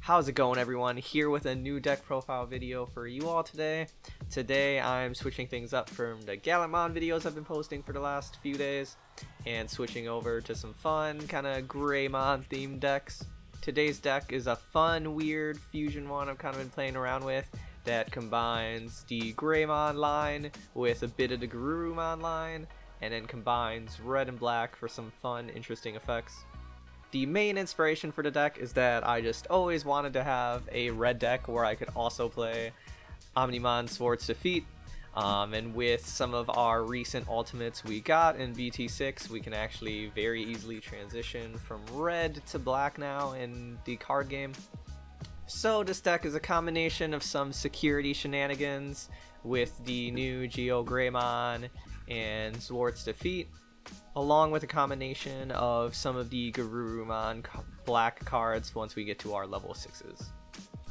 How's it going, everyone? Here with a new deck profile video for you all today. Today I'm switching things up from the Gallimon videos I've been posting for the last few days and switching over to some fun kind of Greymon themed decks. Today's deck is a fun, weird fusion one I've kind of been playing around with that combines the Greymon line with a bit of the Garurumon line and then combines red and black for some fun, interesting effects. The main inspiration for the deck is that I just always wanted to have a red deck where I could also play Omnimon Zwart's Defeat. And with some of our recent ultimates we got in BT6, we can actually very easily transition from red to black now in the card game. So this deck is a combination of some security shenanigans with the new GeoGreymon and Zwart's Defeat, along with a combination of some of the Garurumon black cards once we get to our level 6s.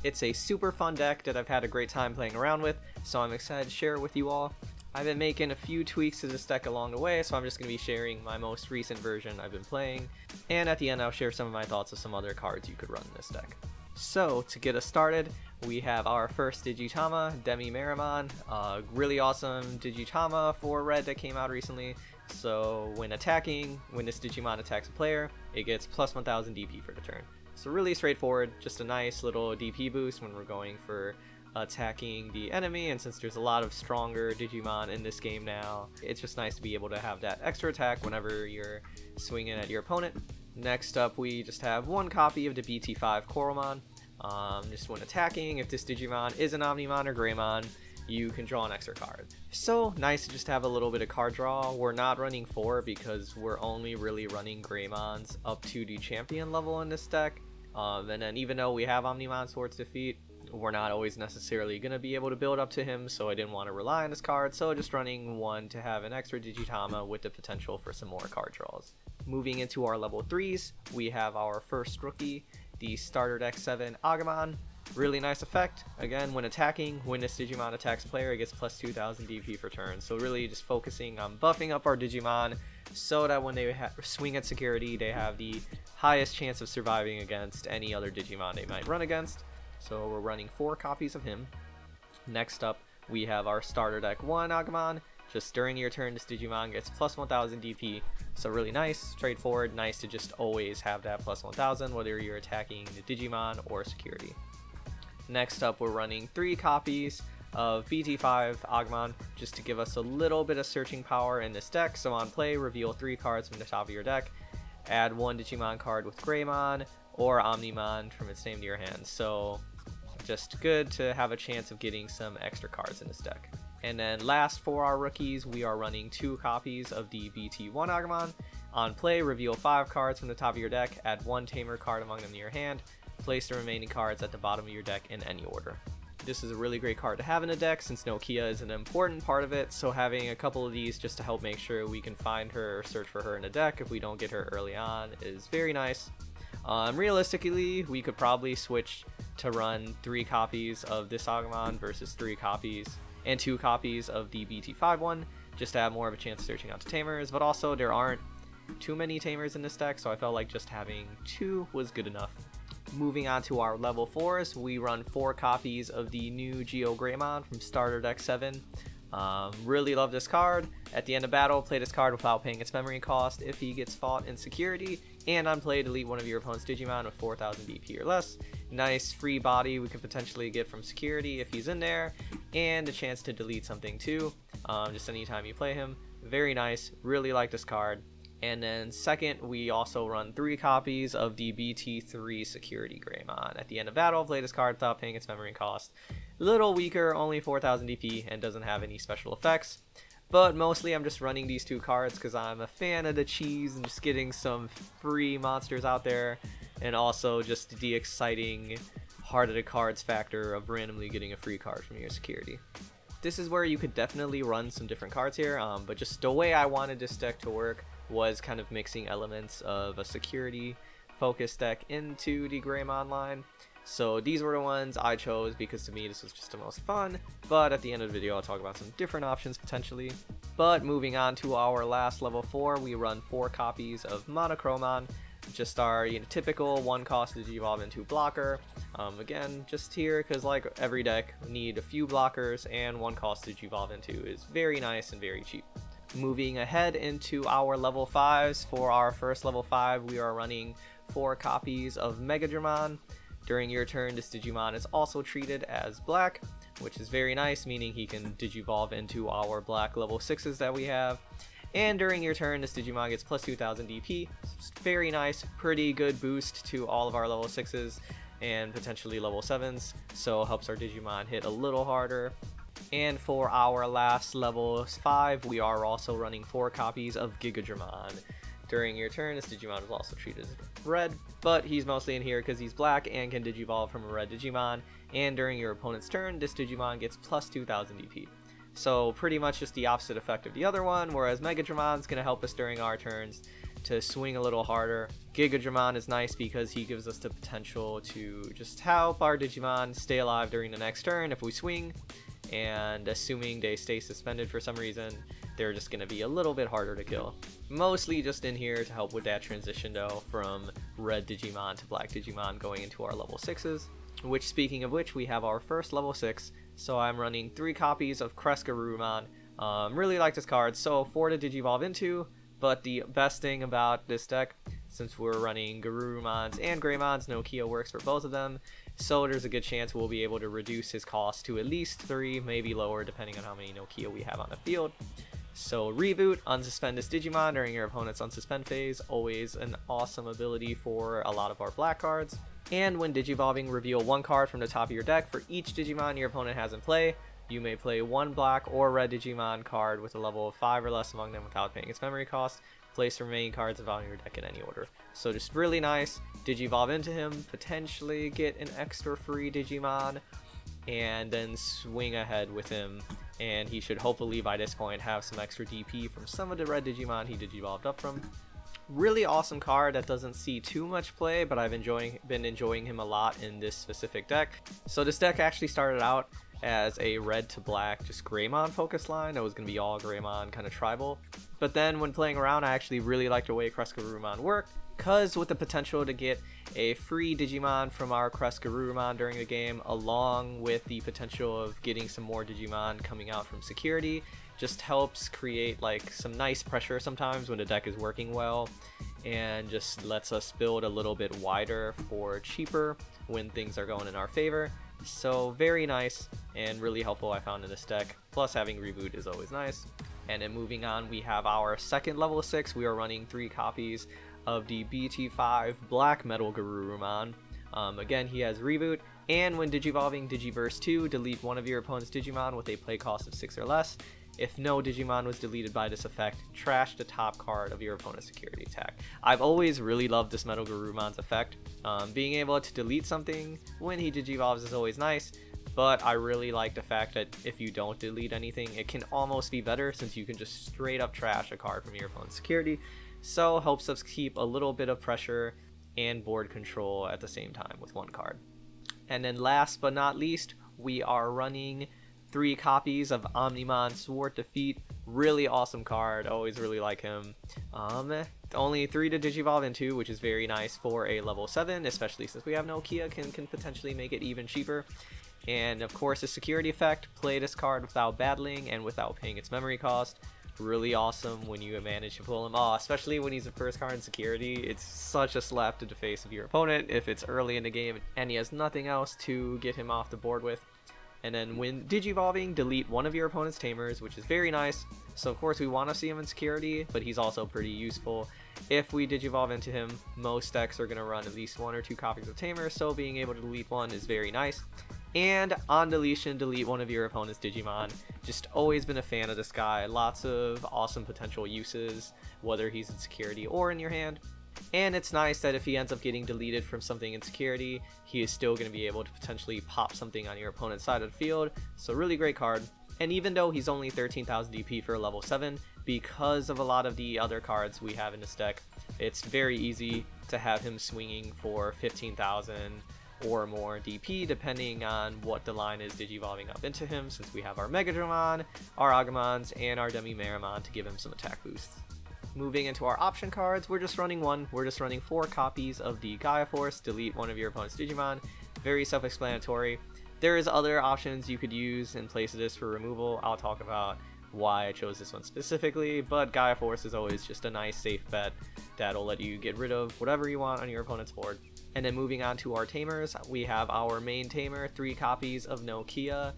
It's a super fun deck that I've had a great time playing around with, so I'm excited to share it with you all. I've been making a few tweaks to this deck along the way, so I'm just going to be sharing my most recent version I've been playing, and at the end I'll share some of my thoughts of some other cards you could run in this deck. So to get us started, we have our first Digitama, DemiMeramon, a really awesome Digitama for red that came out recently. So when attacking, when this Digimon attacks a player, it gets plus 1000 DP for the turn. So really straightforward, just a nice little DP boost when we're going for attacking the enemy, and since there's a lot of stronger Digimon in this game now, it's just nice to be able to have that extra attack whenever you're swinging at your opponent. Next up, we just have one copy of the BT5 Koromon. Just when attacking, if this Digimon is an Omnimon or Greymon, you can draw an extra card. So nice to just have a little bit of card draw. We're not running 4 because we're only really running Greymons up to the champion level in this deck. And then even though we have Omnimon Zwart's Defeat, we're not always necessarily going to be able to build up to him, so I didn't want to rely on this card, so just running 1 to have an extra Digitama with the potential for some more card draws. Moving into our level 3s, we have our first rookie, the starter deck 7 Agumon. Really nice effect. Again, when attacking, when this Digimon attacks player, it gets plus 2000 DP for turn. So really just focusing on buffing up our Digimon so that when they swing at security, they have the highest chance of surviving against any other Digimon they might run against. So we're running 4 copies of him. Next up, we have our starter deck 1 Agumon. Just during your turn, this Digimon gets plus 1000 DP. So really nice, straightforward, nice to just always have that plus 1000, whether you're attacking the Digimon or security. Next up, we're running 3 copies of BT5 Agumon just to give us a little bit of searching power in this deck. So on play, reveal 3 cards from the top of your deck, add 1 Digimon card with Greymon or Omnimon from its name to your hand. So just good to have a chance of getting some extra cards in this deck. And then last for our rookies, we are running 2 copies of the BT1 Agumon. On play, reveal 5 cards from the top of your deck, add 1 Tamer card among them to your hand, place the remaining cards at the bottom of your deck in any order. This is a really great card to have in a deck since Nokia is an important part of it, so having a couple of these just to help make sure we can find her or search for her in the deck if we don't get her early on is very nice. Realistically, we could probably switch to run 3 copies of this Agumon versus 3 copies and 2 copies of the BT5 one, just to have more of a chance of searching out to Tamers, but also there aren't too many Tamers in this deck, so I felt like just having 2 was good enough. Moving on to our level 4s, we run 4 copies of the new GeoGreymon from starter deck 7. Really love this card. At the end of battle, play this card without paying its memory cost if he gets fought in security, and on play, delete one of your opponent's Digimon with 4000 DP or less. Nice free body we could potentially get from security if he's in there, and a chance to delete something too, just anytime you play him. Very nice, really like this card. And then second, we also run 3 copies of the BT3 Security Greymon. At the end of battle, play this card without paying its memory cost. A little weaker, only 4000 DP, and doesn't have any special effects. But mostly I'm just running these 2 cards because I'm a fan of the cheese and just getting some free monsters out there. And also just the exciting heart of the cards factor of randomly getting a free card from your security. This is where you could definitely run some different cards here, but just the way I wanted this deck to work was kind of mixing elements of a security focused deck into the Greymon line. So these were the ones I chose because to me this was just the most fun, but at the end of the video I'll talk about some different options potentially. But moving on to our last level 4, we run 4 copies of Monochromon. just our typical 1 cost to Digivolve into blocker. Again, just here because like every deck, we need a few blockers, and 1 cost to Digivolve into is very nice and very cheap. Moving ahead into our level 5s, for our first level 5, we are running 4 copies of Megadramon. During your turn, this Digimon is also treated as black, which is very nice, meaning he can Digivolve into our black level 6s that we have. And during your turn, this Digimon gets plus 2000 DP. It's very nice, pretty good boost to all of our level 6s and potentially level 7s, so helps our Digimon hit a little harder. And for our last level 5, we are also running 4 copies of Gigadramon. During your turn, this Digimon is also treated as red, but he's mostly in here because he's black and can Digivolve from a red Digimon. And during your opponent's turn, this Digimon gets plus 2000 DP. So pretty much just the opposite effect of the other one, whereas Megadramon's going to help us during our turns to swing a little harder. Gigadramon is nice because he gives us the potential to just help our Digimon stay alive during the next turn if we swing, and assuming they stay suspended for some reason, they're just going to be a little bit harder to kill. Mostly just in here to help with that transition though from red Digimon to black Digimon going into our level 6s. Which, speaking of which, we have our first level 6, so I'm running 3 copies of CresGarurumon. Really like this card, so 4 to Digivolve into, but the best thing about this deck, since we're running Garurumons and Greymons, Nokia works for both of them, so there's a good chance we'll be able to reduce his cost to at least 3, maybe lower depending on how many Nokia we have on the field. So Reboot, unsuspend this Digimon during your opponent's unsuspend phase, always an awesome ability for a lot of our black cards. And when Digivolving, reveal 1 card from the top of your deck for each Digimon your opponent has in play. You may play 1 black or red Digimon card with a level of 5 or less among them without paying its memory cost. Place the remaining cards on your deck in any order. So just really nice, Digivolve into him, potentially get an extra free Digimon, and then swing ahead with him. And he should hopefully by this point have some extra DP from some of the red Digimon he Digivolved up from. Really awesome card that doesn't see too much play, but I've been enjoying him a lot in this specific deck. So this deck actually started out as a red to black, just Greymon focus line. It was going to be all Greymon, kind of tribal. But then when playing around, I actually really liked the way CresGarurumon worked, because with the potential to get a free Digimon from our CresGarurumon during the game, along with the potential of getting some more Digimon coming out from security, just helps create like some nice pressure sometimes when the deck is working well, and just lets us build a little bit wider for cheaper when things are going in our favor. So very nice and really helpful I found in this deck, plus having Reboot is always nice. And then moving on, we have our second level 6. We are running 3 copies of the BT5 Black MetalGarurumon. Again, he has Reboot, and when Digivolving, Digiverse 2, delete 1 of your opponent's Digimon with a play cost of 6 or less. If no Digimon was deleted by this effect, trash the top card of your opponent's security attack. I've always really loved this MetalGarurumon's effect. Being able to delete something when he Digivolves is always nice, but I really like the fact that if you don't delete anything, it can almost be better since you can just straight up trash a card from your opponent's security. So helps us keep a little bit of pressure and board control at the same time with 1 card. And then last but not least, we are running 3 copies of Omnimon Zwart Defeat. Really awesome card, always really like him. Only 3 to Digivolve into, which is very nice for a level 7, especially since we have Nokia, can potentially make it even cheaper. And of course, the security effect, play this card without battling and without paying its memory cost. Really awesome when you manage to pull him off, especially when he's the first card in security. It's such a slap to the face of your opponent if it's early in the game and he has nothing else to get him off the board with. And then when Digivolving, delete 1 of your opponent's Tamers, which is very nice. So of course we want to see him in security, but he's also pretty useful. If we Digivolve into him, most decks are going to run at least 1 or 2 copies of Tamers, so being able to delete 1 is very nice. And on deletion, delete 1 of your opponent's Digimon. Just always been a fan of this guy. Lots of awesome potential uses, whether he's in security or in your hand. And it's nice that if he ends up getting deleted from something in security, he is still going to be able to potentially pop something on your opponent's side of the field. So really great card. And even though he's only 13,000 DP for a level 7, because of a lot of the other cards we have in this deck, it's very easy to have him swinging for 15,000 or more DP, depending on what the line is Digivolving up into him, since we have our Megadramon, our Agumons, and our DemiMeramon to give him some attack boosts. Moving into our option cards, we're just running one. We're just running 4 copies of the Gaia Force. Delete one of your opponent's Digimon. Very self-explanatory. There is other options you could use in place of this for removal. I'll talk about why I chose this one specifically, but Gaia Force is always just a nice safe bet that'll let you get rid of whatever you want on your opponent's board. And then moving on to our Tamers, we have our main Tamer, 3 copies of Nokia.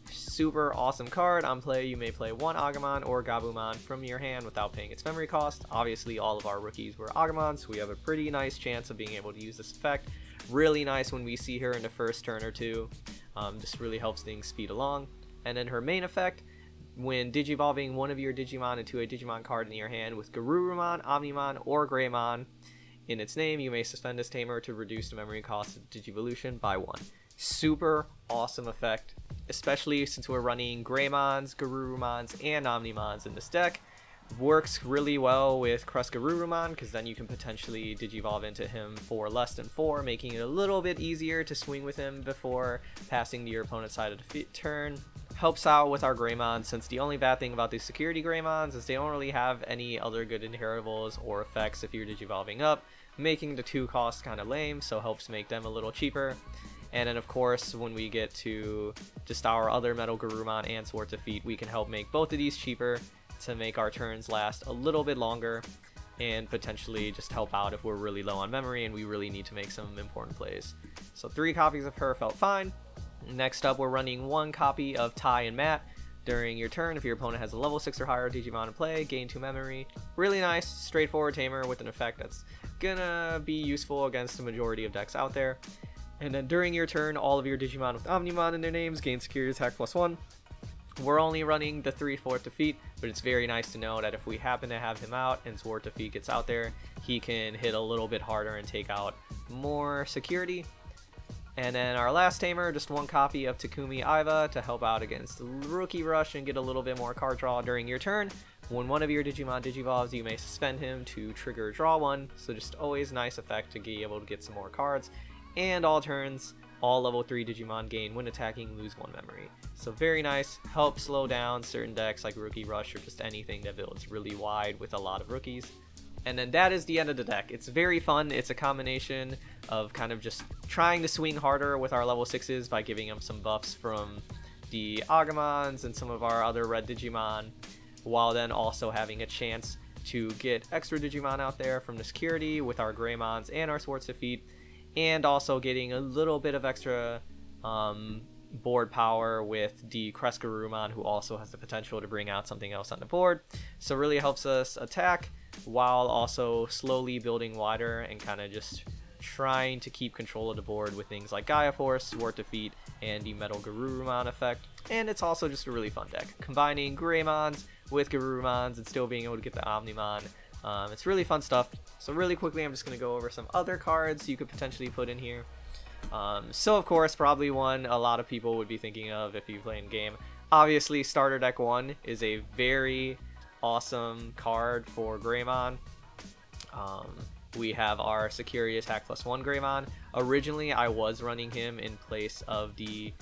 Super awesome card. On play, you may play 1 Agumon or Gabumon from your hand without paying its memory cost. Obviously, all of our rookies were Agumon, so we have a pretty nice chance of being able to use this effect. Really nice when we see her in the first turn or two. Just really helps things speed along. And then her main effect, when digivolving one of your Digimon into a Digimon card in your hand with Garurumon, Omnimon, or Greymon in its name, you may suspend this Tamer to reduce the memory cost of Digivolution by 1. Super awesome effect, especially since we're running Greymons, Garurumons, and Omnimons in this deck. Works really well with CresGarurumon, because then you can potentially digivolve into him for less than 4, making it a little bit easier to swing with him before passing to your opponent's side of the turn. Helps out with our Greymon, since the only bad thing about these security Greymons is they don't really have any other good inheritables or effects if you're digivolving up, making the 2 costs kind of lame, so helps make them a little cheaper. And then of course, when we get to just our other MetalGarurumon and Zwart defeat, we can help make both of these cheaper to make our turns last a little bit longer, and potentially just help out if we're really low on memory and we really need to make some important plays. So 3 copies of her felt fine. Next up, we're running 1 copy of Tai and Matt. During your turn, if your opponent has a level 6 or higher Digimon in play, gain 2 memory. Really nice, straightforward Tamer with an effect that's gonna be useful against the majority of decks out there. And then during your turn, all of your Digimon with Omnimon in their names gain security attack +1. We're only running the 3/4 defeat, but it's very nice to know that if we happen to have him out and Zwart defeat gets out there, he can hit a little bit harder and take out more security. And then our last Tamer, just 1 copy of Takumi Aiba to help out against Rookie Rush and get a little bit more card draw during your turn. When one of your Digimon digivolves, you may suspend him to trigger draw 1, so just always nice effect to be able to get some more cards. And all turns, all level 3 Digimon gain when attacking, lose 1 memory. So very nice, helps slow down certain decks like Rookie Rush or just anything that builds really wide with a lot of rookies. And then that is the end of the deck. It's very fun. It's a combination of kind of just trying to swing harder with our level 6s by giving them some buffs from the Agumons and some of our other red Digimon, while then also having a chance to get extra Digimon out there from the security with our Greymons and our Zwart's defeat, and also getting a little bit of extra board power with the CresGarurumon, who also has the potential to bring out something else on the board. So really helps us attack while also slowly building wider and kind of just trying to keep control of the board with things like Gaia Force, Zwart defeat, and the MetalGarurumon effect. And it's also just a really fun deck, combining Greymons with Garurumons and still being able to get the Omnimon. It's really fun stuff. So really quickly, I'm just going to go over some other cards you could potentially put in here. So of course, probably one a lot of people would be thinking of if you play in game. Obviously, Starter Deck 1 is a very awesome card for Greymon. We have our security attack +1 Greymon. Originally, I was running him in place of the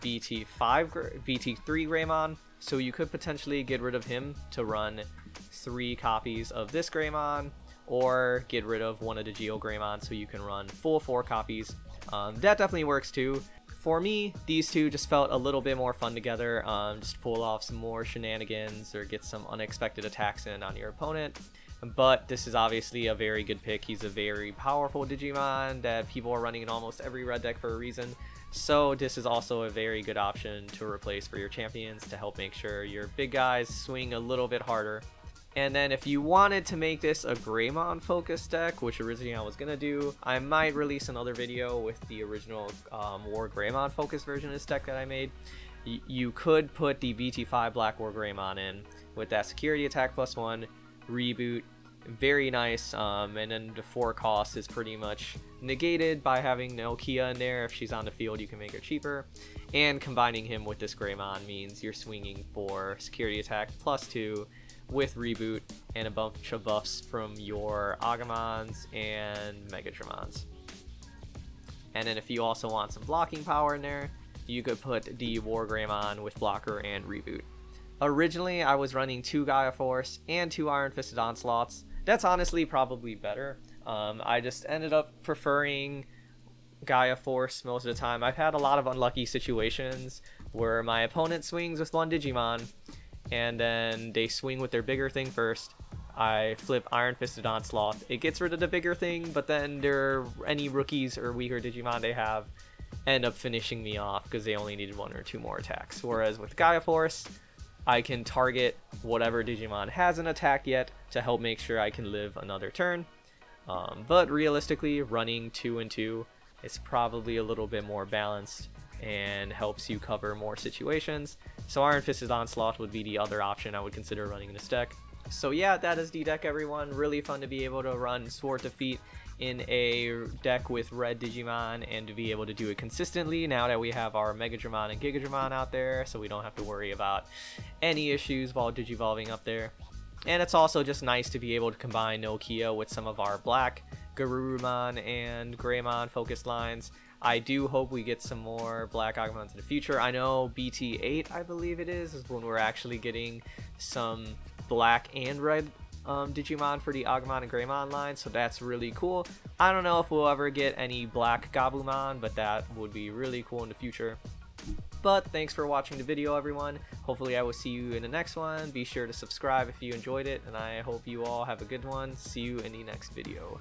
BT3 Greymon, so you could potentially get rid of him to run 3 copies of this Greymon, or get rid of one of the GeoGreymon so you can run full 4 copies. That definitely works too. For me, these two just felt a little bit more fun together, just to pull off some more shenanigans or get some unexpected attacks in on your opponent. But this is obviously a very good pick. He's a very powerful Digimon that people are running in almost every red deck for a reason. So this is also a very good option to replace for your champions to help make sure your big guys swing a little bit harder. And then if you wanted to make this a Greymon focused deck, which originally I was going to do, I might release another video with the original War Greymon focused version of this deck that I made. You could put the BT5 Black War Greymon in with that security attack +1, reboot, very nice, and then the 4 cost is pretty much negated by having Nokia in there. If she's on the field, you can make her cheaper, and combining him with this Greymon means you're swinging for security attack +2 with reboot and a bunch of buffs from your Agumons and Megadramons. And then if you also want some blocking power in there, you could put the War Greymon with blocker and reboot. Originally, I was running 2 Gaia Force and 2 Iron Fisted Onslaughts. That's honestly probably better. I just ended up preferring Gaia Force most of the time. I've had a lot of unlucky situations where my opponent swings with 1 Digimon, and then they swing with their bigger thing first. I flip Iron Fisted Onslaught. It gets rid of the bigger thing, but then any rookies or weaker Digimon they have end up finishing me off because they only needed 1 or 2 more attacks. Whereas with Gaia Force, I can target whatever Digimon hasn't attacked yet to help make sure I can live another turn. But realistically, running 2 and 2 is probably a little bit more balanced and helps you cover more situations. So Iron Fisted Onslaught would be the other option I would consider running in this deck. So yeah, that is the deck, everyone. Really fun to be able to run Zwart defeat in a deck with red Digimon and to be able to do it consistently now that we have our Megadramon and Gigadramon out there, so we don't have to worry about any issues while digivolving up there. And it's also just nice to be able to combine Nokia with some of our black Garurumon and Greymon focused lines. I do hope we get some more black Agumons in the future. I know BT8, I believe it is when we're actually getting some black and red Digimon for the Agumon and Greymon line, so that's really cool. I don't know if we'll ever get any black Gabumon, but that would be really cool in the future. But thanks for watching the video, everyone. Hopefully I will see you in the next one. Be sure to subscribe if you enjoyed it, and I hope you all have a good one. See you in the next video.